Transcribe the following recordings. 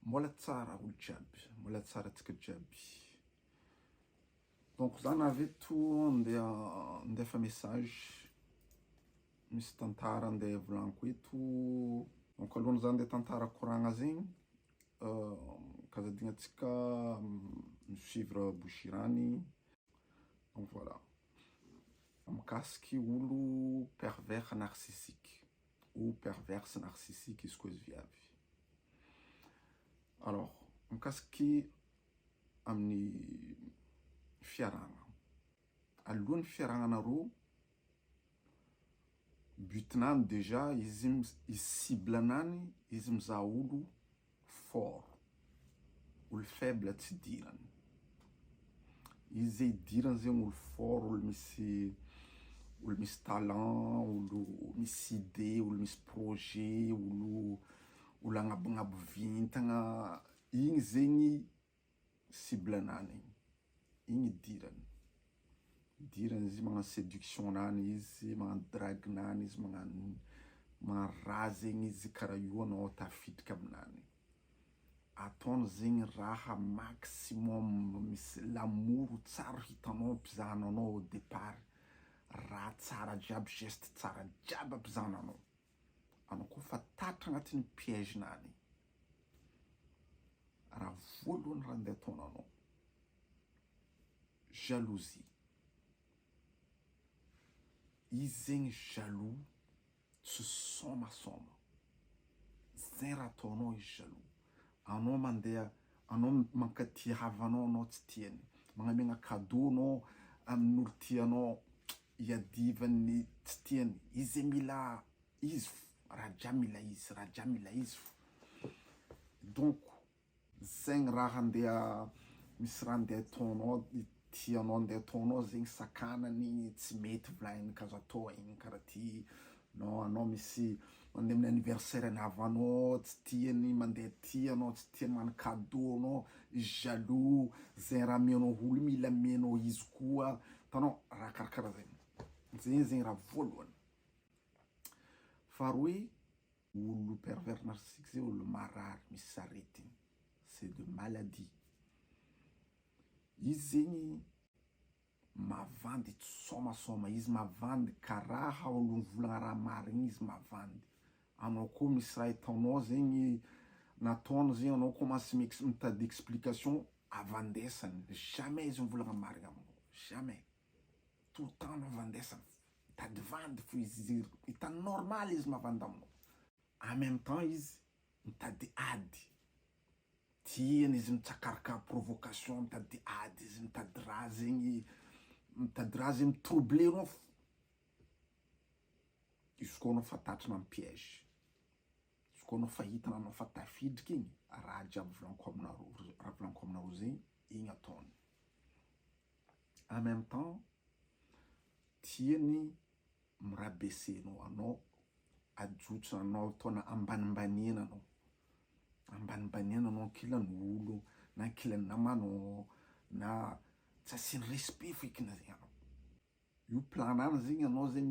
mbola tsara olo jiaby, mbola tsara antsika jiaby. Donc za navy eto andefa message misy tantara andeha volagniko eto. Donc alohany za andeha tantara koragna zegny kazadingatsika suivre Bouchirany. Donc voilà, mikasiky olo pervers narcissique ou perverse narcissique izy koa izy viavy. Alors mikasiky amin'ny fiaragna, alohan'ny fiaragnanareo butinany déjà izy ciblenany izy mizaha olo fort, olo faible tsy dirany. Izy idirany zegny olo fort, olo misy talent, olo misy idée, olo misy projet, olo agnabognabo vintagna. Igny zegny ciblenany, igny dirany. Dirany izy magnano séduction nany izy, magnano drague nany izy, magnano raha zegny izy karaha io anao tafiditra aminany. Ataony zegny raha maximum, misy l'amour tsara hitanao ampizahananao au départ. Raha tsara jiaby, geste tsara jiaby ampizahananao. Anao koa fa tatra agnatin'ny piège nany. Raha voalohany raha andeha ataonanao, jalousie. Izy zegny jaloux tsy sômasôma. Zay raha ataonao izy jaloux. Anao mandeha, anao mankatia havanao, anao tsy tiany. Magnamegna cadeau anao amin'olo tianao, iadivany tsy tiany. Izy mila izy, raha jiaby mila izy, raha jiaby mila izy. Donc zegny raha andeha, misy raha andeha ataonao, tianao andeha ataonao zegny sakanany tsy mety volagniny kazo atao igny karaha ty. Non, anao misy mandeha amin'ny anniversaire ny havanao tsy tiany, mandeha tia anao tsy tiany, magnano cadeau anao, izy jaloux. Zay raha amianao olo mila amianao izy koa. Hitanao raha karakaraha zegny. Zegny zegny raha voalohany. Faharoy, olo pervers narcissique zay olo marary, misy aretigny. C'est de maladie. Izy zegny mavandy tsy sômasôma, izy mavandy karaha olo mivolagna raha marigny izy mavandy. Anao koa misy raha hitanao zegny nataony zegny, anao commence mitady explication avandesany. Jamais izy mivolagna marigny aminao, jamais. Tout le temps avandesany, mitady vandy fo izy, hitany normal izy mavandy aminao. En même temps izy mitady ady. Tiany izy mitsakaraka provocation, mitady ady izy, mitady raha zegny, mitady raha zegny mitroubler anao. Izy koa anao fa tatrana amin'ny piège, izy koa anao fa hitana anao fa tafidriky igny, raha jiaby volaniko aminareo zegny, igny ataony. En même temps, tiany mirabaisser anao, ajotso anao, ataona ambanimbaniana anao. Ambanimbaniana anao ankilan'ny olo, na ankilan'ny namanao, na tsy asiany respect fekiny zegny anao. Io planany zegny anao zegny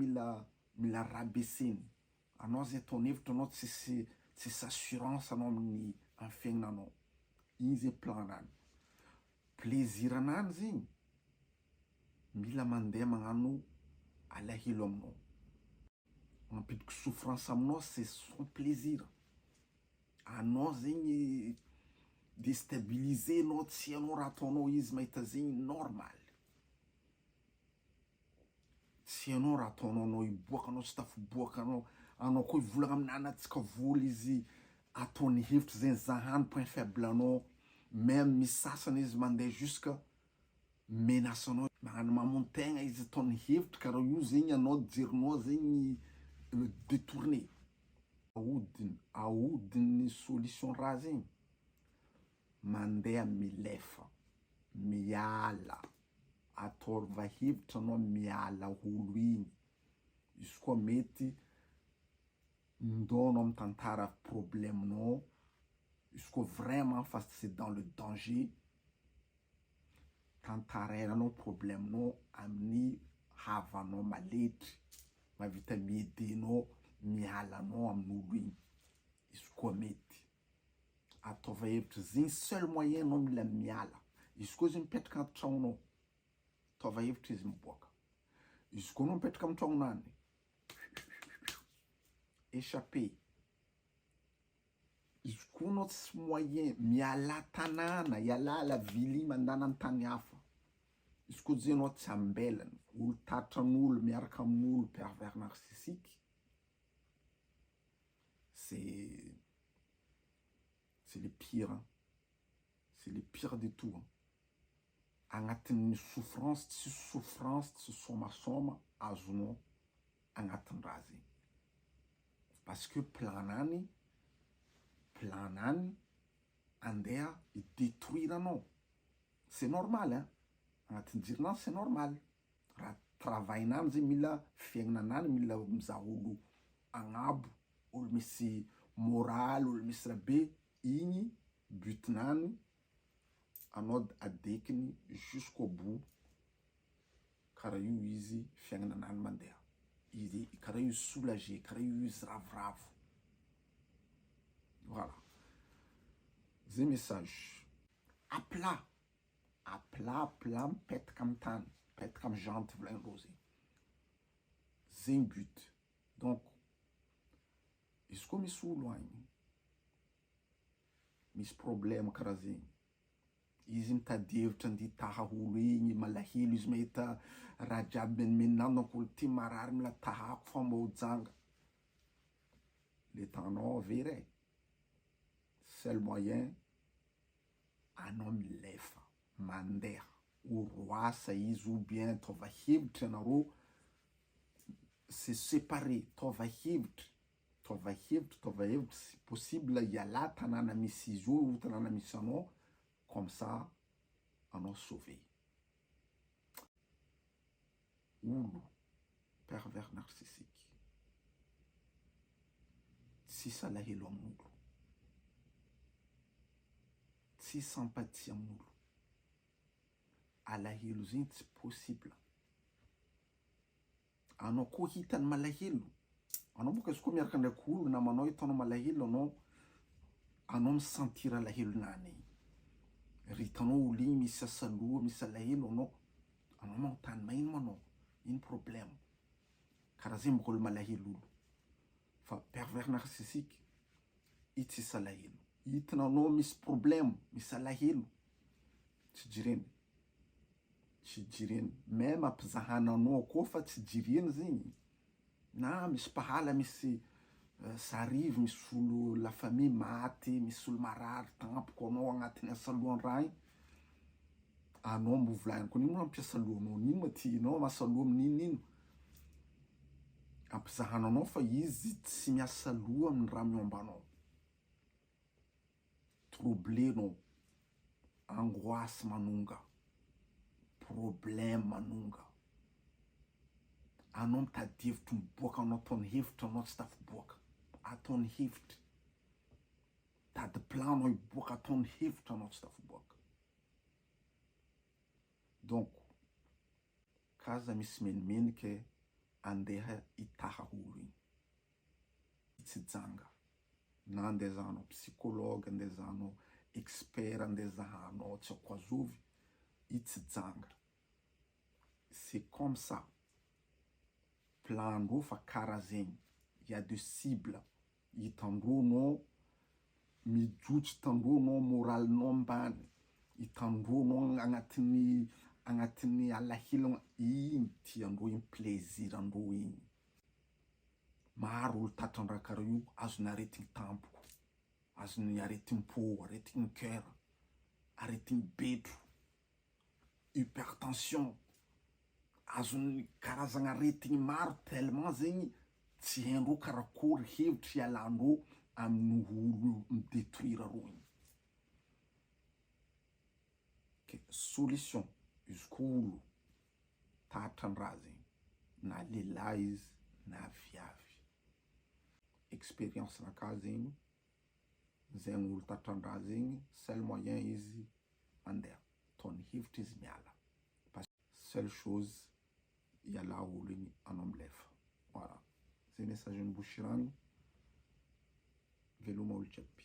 mila rabaisseny. Anao zegny ataony hevitra anao tsisy assurance anao amin'ny fiaignananao. Igny zegny planany. Plaisir anany zegny mila mandeha magnano alahelo aminao. Mampidiko souffrance aminao, c'est son plaisir. Anao zegny déstabiliser anao, tsy anao raha ataonao izy mahita zegny normal. Tsy anao raha ataonao, anao iboaka, anao tsy tafiboaka anao. Anao koa ivolagna aminany atsika vola izy ataony hevitra zegny zahany point faible anao. Même misy sasany izy mandeha jusque menace anao, magnano mamono-tegna izy ataony hevitra karaha io zegny anao jerinao zegny détourné. Ahodiny solution raha zegny, mandeha milefa, miala, ataova hevitra anao miala olo igny. Izy koa mety ndao anao mitantara problemenao, izy koa vraiment fa c'est dans le danger, tantarainanao problemenao amin'ny havanao maletry, mahavita miaidenao, mialanao amin'olo igny. Izy koa mety. Ataova hevitra zegny seul moyen anao mila miala. Izy koa zegny mipetraka anaty tragnonao, ataova hevitra izy miboaka. Izy koa anao mipetraka amin'ny tragnonany, échappé. Izy koa anao tsy moyen miala tanàna, iala vily mandana amin'ny tany hafa. Izy koa zegny anao tsy ambelany, olo tatran'olo miaraka amin'olo pervers narcissique, c'est le pire, hein? C'est le pire de tout, hein? Agnatin'ny souffrance, tsy sômasôma azonao agnatin'ny raha zegny. Parce que planany andeha détruire anao. C'est normal, hein? Agnatin'ny jerinany c'est normal. Raha travail-nany zegny mila fiaignanany mila mizaha olo agnabo, olo misy moraly, olo misy rabe, igny butinany anao adekiny jusqu'au bout. Karaha io izy fiaignanany mandeha. Izy karaha io soulagé, karaha io izy ravoravo. Voilà. Zay message. À plat mipetaka amin'ny tany, mipetaka amin'ny janty volagnindreo zegny. Zegny but. Donc izy koa misy olo agny misy problème karaha zegny, izy mitady hevitra andeha taha olo igny, malahelo izy mahita raha jiaby menomenonany, donc olo ty marary mila tahako fa mba ho janga. Le temps-nao avery, seul moyen anao milefa mandeha oroasa izy ou bien ataova hevitra anareo, c'est séparé. Ataova hevitra si possible iala tanàna misy izy io, tanàna misy anao, comme ça anao sauvé. Olo pervers narcissique tsy salahelo amin'olo, tsy sympathie amin'olo. Alahelo zegny tsy possible. Anao koa hitany malahelo, anao boka izy koa miaraka ndraiky olo namanao hitanao malahelo, anao misentir alahelonany igny. Ritanao olo igny misy asaloha, misy alahelo, anao manontany maino manao, ino problème? Karaha zegny boka olo malahelo olo. Fa pervers narcissique i tsisy alahelo. Hitanao misy problème, misy alahelo, tsy jireny. Même ampizahananao koa fa tsy jireny zegny. Na misy pahala, misy s'arrive, misy olo la famille maty, misy olo marary tampoko anao agnatin'ny asalohan'ny raha igny, anao mbo volagniny koa nino mampiasa lohanao, nino matinao masaloha amin'inino. Ampizahananao fa izy tsy miasa loha amin'ny raha miombanao. Troublenao, angoisse manonga, problème manonga. Anao mitady hevitra miboaka, anao ataony hevitra, anao tsy tafiboaka. Ataony hevitra. Tady plan anao hiboaka, ataony hevitra, anao tsy tafiboaka. Donc kaza misy menimeniky andeha hitaha olo igny. Tsy janga. Na andeha zahanao psychologue, andeha zahanao expert, andeha zahanao tsy haiko azovy, i tsy janga. C'est comme ça. Plan-ndreo fa karaha zegny. Il y a des cibles. Hitandreo anao mijotso, hitandreo anao moralinao ambany, hitandreo anao agnatin'ny alahelo igny tiandreo igny, plaisir-ndreo igny. Maro olo tatran-draha karaha io azony aretigny tampoko, azony aretigny po, aretigny cœur, aretigny betro, hypertension, azony karazagna aretigny maro tellement zegny tsy haindreo karakory hevitra ialandreo amin'ny olo midétruire reo igny. Solution, izy koa olo tatran-draha zegny, na lehilahy izy na viavy. Expérience naka zegny, zegny olo tatran-draha zegny, seul moyen izy mandeha, ataony hevitra izy miala. Parce que seule chose iala olo igny, anao milefa. Voilà. Zay message Bouchirano. Veloma olo jiaby.